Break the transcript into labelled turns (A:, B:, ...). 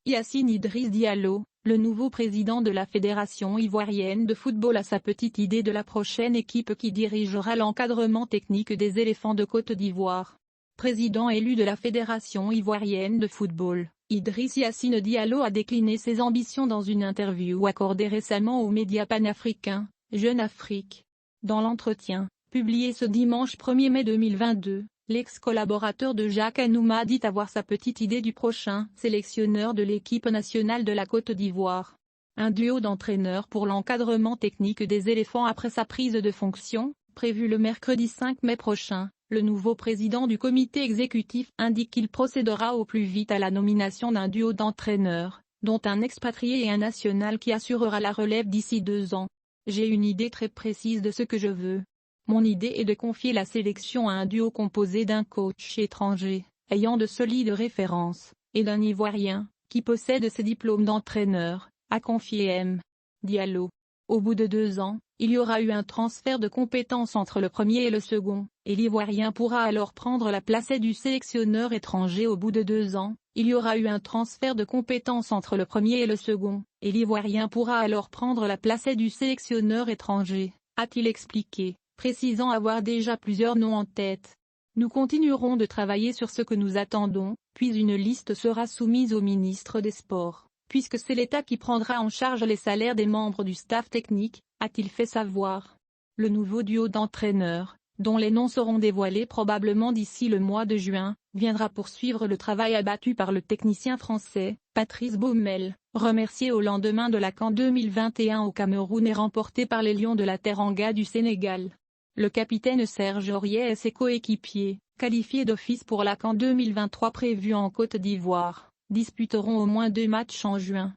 A: Yacine Idriss Diallo, le nouveau président de la Fédération ivoirienne de football a sa petite idée de la prochaine équipe qui dirigera l'encadrement technique des éléphants de Côte d'Ivoire. Président élu de la Fédération ivoirienne de football, Idriss Yacine Diallo a décliné ses ambitions dans une interview accordée récemment aux médias panafricains, Jeune Afrique. Dans l'entretien, publié ce dimanche 1er mai 2022, l'ex-collaborateur de Jacques Anouma dit avoir sa petite idée du prochain sélectionneur de l'équipe nationale de la Côte d'Ivoire. Un duo d'entraîneurs pour l'encadrement technique des éléphants après sa prise de fonction, prévu le mercredi 5 mai prochain. Le nouveau président du comité exécutif indique qu'il procédera au plus vite à la nomination d'un duo d'entraîneurs, dont un expatrié et un national qui assurera la relève d'ici 2 ans. J'ai une idée très précise de ce que je veux. Mon idée est de confier la sélection à un duo composé d'un coach étranger, ayant de solides références, et d'un Ivoirien, qui possède ses diplômes d'entraîneur, a confié M. Diallo. Au bout de 2 ans, il y aura eu un transfert de compétences entre le premier et le second, et l'Ivoirien pourra alors prendre la place du sélectionneur étranger. Au bout de 2 ans, il y aura eu un transfert de compétences entre le premier et le second, et l'Ivoirien pourra alors prendre la place du sélectionneur étranger, a-t-il expliqué, précisant avoir déjà plusieurs noms en tête. Nous continuerons de travailler sur ce que nous attendons, puis une liste sera soumise au ministre des Sports, puisque c'est l'État qui prendra en charge les salaires des membres du staff technique, a-t-il fait savoir. Le nouveau duo d'entraîneurs, dont les noms seront dévoilés probablement d'ici le mois de juin, viendra poursuivre le travail abattu par le technicien français, Patrice Baumel, remercié au lendemain de la CAN 2021 au Cameroun et remporté par les Lions de la Teranga du Sénégal. Le capitaine Serge Aurier et ses coéquipiers, qualifiés d'office pour la CAN 2023 prévue en Côte d'Ivoire, disputeront au moins 2 matchs en juin.